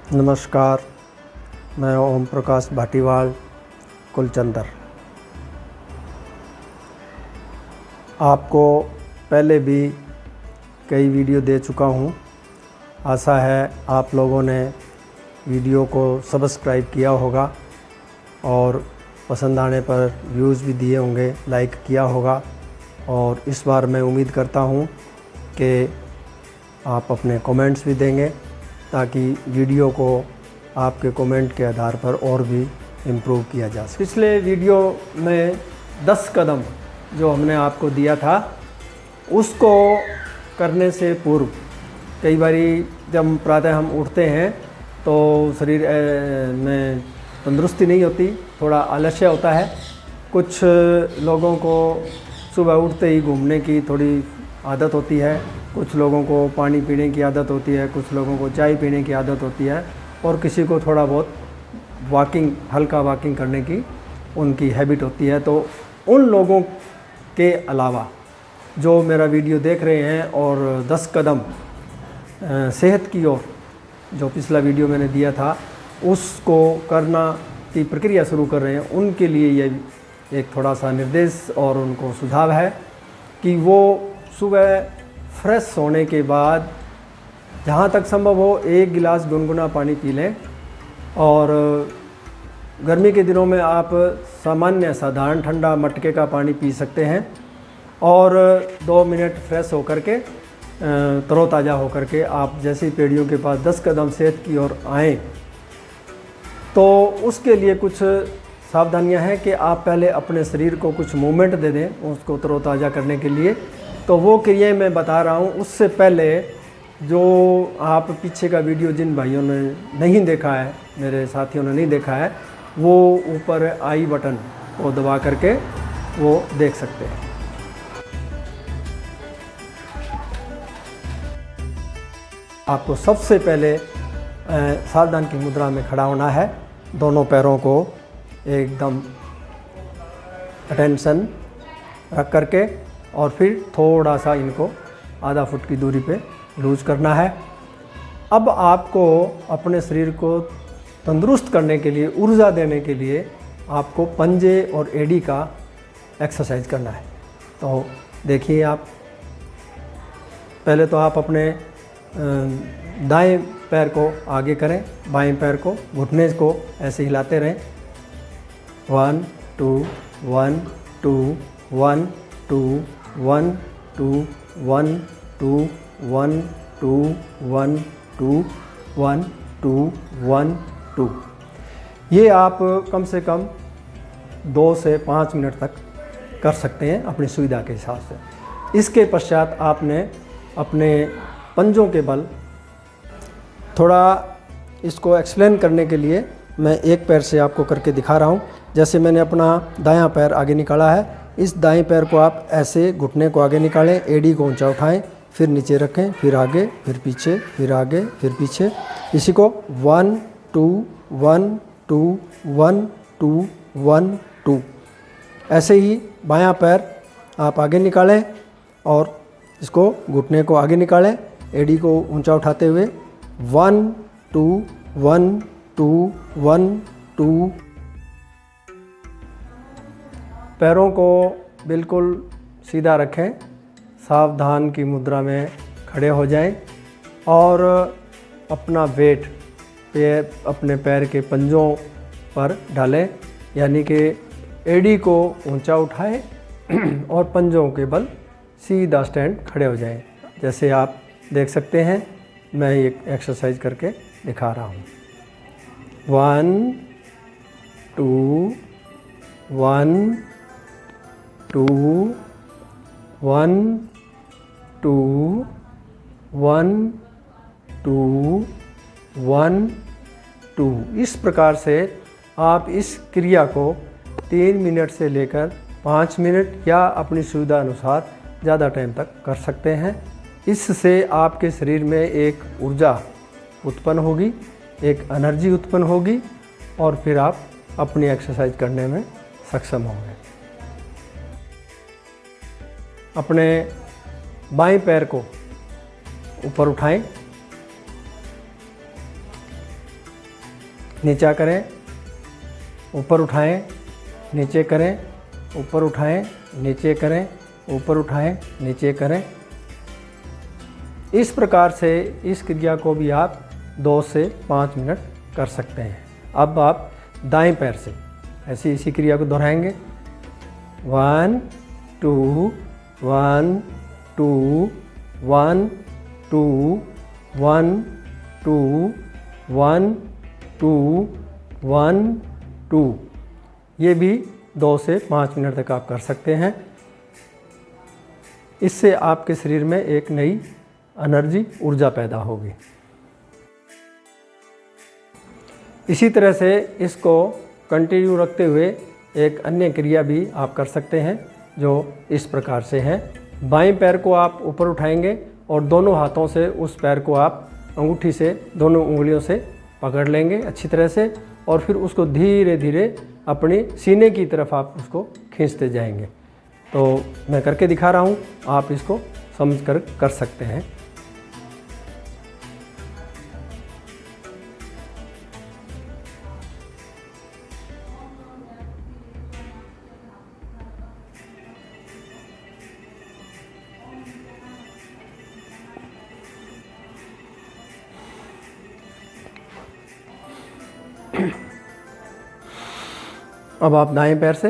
नमस्कार, मैं ओम प्रकाश भाटीवाल कुलचंदर। आपको पहले भी कई वीडियो दे चुका हूँ। आशा है आप लोगों ने वीडियो को सब्सक्राइब किया होगा और पसंद आने पर व्यूज़ भी दिए होंगे, लाइक किया होगा। और इस बार मैं उम्मीद करता हूँ कि आप अपने कमेंट्स भी देंगे ताकि वीडियो को आपके कमेंट के आधार पर और भी इम्प्रूव किया जा सके। पिछले वीडियो में 10 कदम जो हमने आपको दिया था उसको करने से पूर्व कई बारी जब प्रातः हम उठते हैं तो शरीर में तंदुरुस्ती नहीं होती, थोड़ा आलस्य होता है। कुछ लोगों को सुबह उठते ही घूमने की थोड़ी आदत होती है, कुछ लोगों को पानी पीने की आदत होती है, कुछ लोगों को चाय पीने की आदत होती है और किसी को थोड़ा बहुत वॉकिंग, हल्का वॉकिंग करने की उनकी हैबिट होती है। तो उन लोगों के अलावा जो मेरा वीडियो देख रहे हैं और 10 कदम सेहत की ओर जो पिछला वीडियो मैंने दिया था उसको करना की प्रक्रिया शुरू कर रहे हैं, उनके लिए ये एक थोड़ा सा निर्देश और उनको सुझाव है कि वो सुबह फ्रेश होने के बाद जहाँ तक संभव हो 1 गिलास गुनगुना पानी पी लें। और गर्मी के दिनों में आप सामान्य साधारण ठंडा मटके का पानी पी सकते हैं और 2 मिनट फ्रेश होकर के तरोताज़ा होकर के आप जैसे ही पेड़ियों के पास 10 कदम सेहत की ओर आएँ तो उसके लिए कुछ सावधानियां हैं कि आप पहले अपने शरीर को कुछ मूवमेंट दे दें उसको तरोताज़ा करने के लिए। तो वो क्रियाएं मैं बता रहा हूँ। उससे पहले जो आप पीछे का वीडियो जिन भाइयों ने नहीं देखा है, मेरे साथियों ने नहीं देखा है, वो ऊपर आई बटन को दबा करके वो देख सकते हैं। आपको सबसे पहले सावधान की मुद्रा में खड़ा होना है। दोनों पैरों को एकदम अटेंशन रख करके और फिर थोड़ा सा इनको आधा फुट की दूरी पे लूज करना है। अब आपको अपने शरीर को तंदुरुस्त करने के लिए, ऊर्जा देने के लिए आपको पंजे और एड़ी का एक्सरसाइज करना है। तो देखिए, आप पहले तो आप अपने दाएं पैर को आगे करें, बाएं पैर को, घुटने को ऐसे हिलाते रहें। 1 2 1 2 1 2 1 2 1 2 1 2 1 2 1 2 1 2। ये आप कम से कम 2 से 5 मिनट तक कर सकते हैं अपनी सुविधा के हिसाब से। इसके पश्चात आपने अपने पंजों के बल, थोड़ा इसको एक्सप्लेन करने के लिए मैं एक पैर से आपको करके दिखा रहा हूँ। जैसे मैंने अपना दायां पैर आगे निकाला है, इस दाएं पैर को आप ऐसे घुटने को आगे निकालें, एड़ी को ऊंचा उठाएं, फिर नीचे रखें, फिर आगे, फिर पीछे, फिर आगे, फिर पीछे। इसी को 1 2 1 2 1 2 1 2। ऐसे ही बायां पैर आप आगे निकालें और इसको घुटने को आगे निकालें, एड़ी को ऊंचा उठाते हुए 1 2 1 2 1 2। पैरों को बिल्कुल सीधा रखें, सावधान की मुद्रा में खड़े हो जाएं और अपना वेट अपने पैर के पंजों पर डालें, यानी कि एड़ी को ऊंचा उठाएं और पंजों के बल सीधा स्टैंड खड़े हो जाएं। जैसे आप देख सकते हैं, मैं एक एक्सरसाइज करके दिखा रहा हूँ। 1 2 1 2 1 2 1 2 1 2। इस प्रकार से आप इस क्रिया को 3 मिनट से लेकर 5 मिनट या अपनी सुविधा अनुसार ज़्यादा टाइम तक कर सकते हैं। इससे आपके शरीर में एक ऊर्जा उत्पन्न होगी, एक एनर्जी उत्पन्न होगी और फिर आप अपनी एक्सरसाइज करने में सक्षम होंगे। अपने बाएं पैर को ऊपर उठाएं नीचा करें, ऊपर उठाएं, नीचे करें, ऊपर उठाएं, नीचे करें, ऊपर उठाएं, नीचे करें। इस प्रकार से इस क्रिया को भी आप 2 से 5 मिनट कर सकते हैं। अब आप दाएं पैर से ऐसी इसी क्रिया को दोहराएंगे। 1 2 1 2 1 2 1 2 1 2 1 2। ये भी 2 से 5 मिनट तक आप कर सकते हैं। इससे आपके शरीर में एक नई एनर्जी, ऊर्जा पैदा होगी। इसी तरह से इसको कंटिन्यू रखते हुए एक अन्य क्रिया भी आप कर सकते हैं जो इस प्रकार से है। बाएं पैर को आप ऊपर उठाएंगे और दोनों हाथों से उस पैर को आप अंगूठी से, दोनों उंगलियों से पकड़ लेंगे अच्छी तरह से, और फिर उसको धीरे धीरे अपने सीने की तरफ आप उसको खींचते जाएंगे। तो मैं करके दिखा रहा हूँ, आप इसको समझ कर सकते हैं। अब आप दाएं पैर से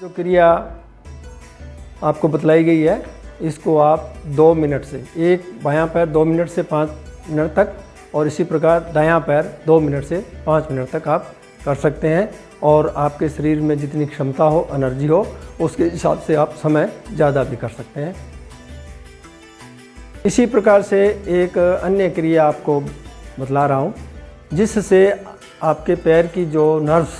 जो क्रिया आपको बतलाई गई है, इसको आप 2 मिनट से, एक बायां पैर 2 मिनट से 5 मिनट तक, और इसी प्रकार दायां पैर 2 मिनट से 5 मिनट तक आप कर सकते हैं। और आपके शरीर में जितनी क्षमता हो, एनर्जी हो, उसके हिसाब से आप समय ज़्यादा भी कर सकते हैं। इसी प्रकार से एक अन्य क्रिया आपको बतला रहा हूँ, जिससे आपके पैर की जो नर्व्स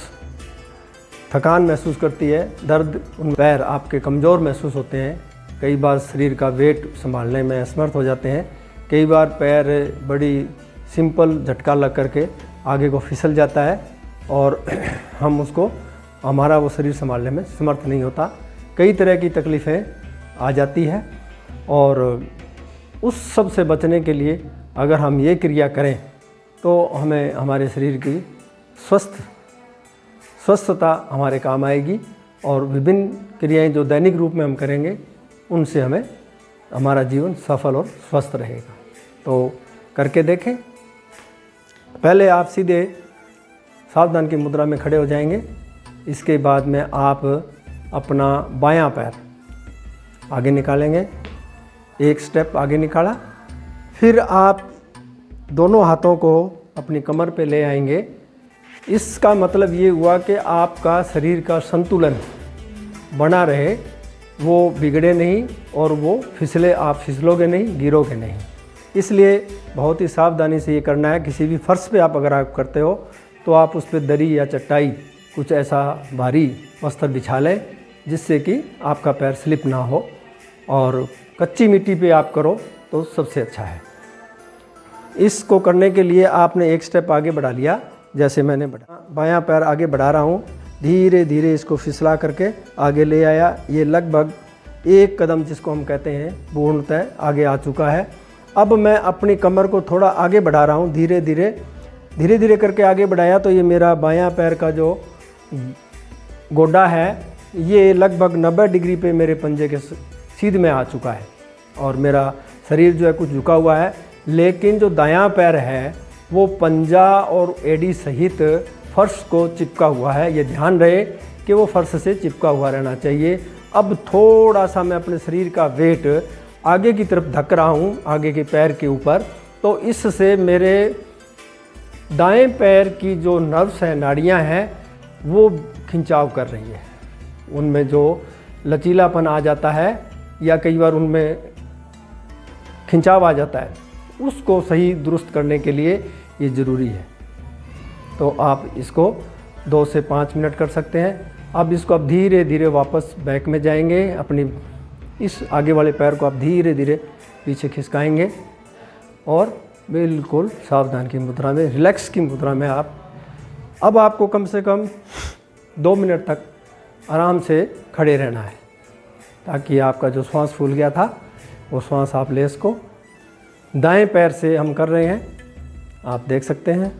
थकान महसूस करती है, दर्द, उन पैर आपके कमज़ोर महसूस होते हैं। कई बार शरीर का वेट संभालने में असमर्थ हो जाते हैं। कई बार पैर बड़ी सिंपल झटका लग करके आगे को फिसल जाता है और हम उसको, हमारा वो शरीर संभालने में समर्थ नहीं होता। कई तरह की तकलीफ़ें आ जाती है, और उस सब से बचने के लिए अगर हम ये क्रिया करें तो हमें हमारे शरीर की स्वस्थता हमारे काम आएगी, और विभिन्न क्रियाएं जो दैनिक रूप में हम करेंगे उनसे हमें, हमारा जीवन सफल और स्वस्थ रहेगा। तो करके देखें। पहले आप सीधे सावधान की मुद्रा में खड़े हो जाएंगे। इसके बाद में आप अपना बायां पैर आगे निकालेंगे, एक स्टेप आगे निकाला, फिर आप दोनों हाथों को अपनी कमर पे ले आएंगे। इसका मतलब ये हुआ कि आपका शरीर का संतुलन बना रहे, वो बिगड़े नहीं और वो फिसले, आप फिसलोगे नहीं, गिरोगे नहीं। इसलिए बहुत ही सावधानी से ये करना है। किसी भी फर्श पे आप अगर आप करते हो तो आप उस पर दरी या चटाई, कुछ ऐसा भारी वस्त्र बिछा लें जिससे कि आपका पैर स्लिप ना हो, और कच्ची मिट्टी पे आप करो तो सबसे अच्छा है। इसको करने के लिए आपने एक स्टेप आगे बढ़ा लिया, जैसे मैंने बायां पैर आगे बढ़ा रहा हूँ, धीरे धीरे इसको फिसला करके आगे ले आया। ये लगभग एक कदम, जिसको हम कहते हैं पूर्णतः आगे आ चुका है। अब मैं अपनी कमर को थोड़ा आगे बढ़ा रहा हूँ, धीरे धीरे करके आगे बढ़ाया तो ये मेरा बायां पैर का जो गोडा है, ये लगभग 90 डिग्री पे मेरे पंजे के सीध में आ चुका है, और मेरा शरीर जो है कुछ झुका हुआ है। लेकिन जो दायां पैर है वो पंजा और एड़ी सहित फर्श को चिपका हुआ है। ये ध्यान रहे कि वो फर्श से चिपका हुआ रहना चाहिए। अब थोड़ा सा मैं अपने शरीर का वेट आगे की तरफ धक रहा हूँ, आगे के पैर के ऊपर, तो इससे मेरे दाएं पैर की जो नर्व्स हैं, नाड़ियाँ हैं, वो खिंचाव कर रही है। उनमें जो लचीलापन आ जाता है या कई बार उनमें खिंचाव आ जाता है, उसको सही दुरुस्त करने के लिए ये ज़रूरी है। तो आप इसको 2 से 5 मिनट कर सकते हैं। अब इसको आप धीरे धीरे वापस बैक में जाएंगे, अपनी इस आगे वाले पैर को आप धीरे धीरे पीछे खिसकाएंगे और बिल्कुल सावधान की मुद्रा में, रिलैक्स की मुद्रा में आप अब आपको कम से कम 2 मिनट तक आराम से खड़े रहना है, ताकि आपका जो श्वास फूल गया था वो श्वास आप ले इसको। दाएं पैर से हम कर रहे हैं, आप देख सकते हैं।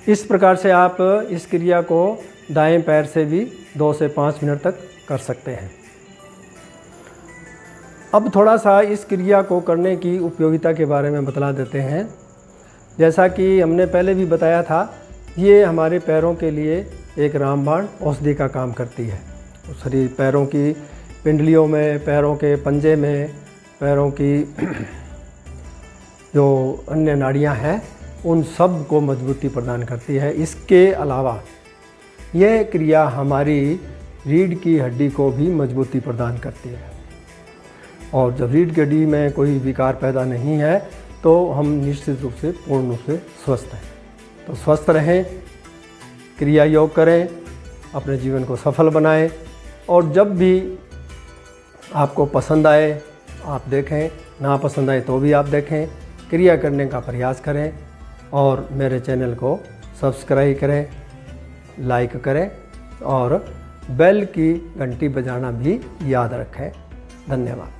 इस प्रकार से आप इस क्रिया को दाएं पैर से भी 2 से 5 मिनट तक कर सकते हैं। अब थोड़ा सा इस क्रिया को करने की उपयोगिता के बारे में बतला देते हैं। जैसा कि हमने पहले भी बताया था, ये हमारे पैरों के लिए एक रामबाण औषधि का काम करती है। शरीर, पैरों की पिंडलियों में, पैरों के पंजे में, पैरों की जो अन्य नाड़ियां हैं उन सब को मजबूती प्रदान करती है। इसके अलावा यह क्रिया हमारी रीढ़ की हड्डी को भी मजबूती प्रदान करती है, और जब रीढ़ की हड्डी में कोई विकार पैदा नहीं है तो हम निश्चित रूप से पूर्ण रूप से स्वस्थ हैं। तो स्वस्थ रहें, क्रिया योग करें, अपने जीवन को सफल बनाएं, और जब भी आपको पसंद आए आप देखें, ना पसंद आए तो भी आप देखें, क्रिया करने का प्रयास करें, और मेरे चैनल को सब्सक्राइब करें, लाइक करें, और बेल की घंटी बजाना भी याद रखें। धन्यवाद।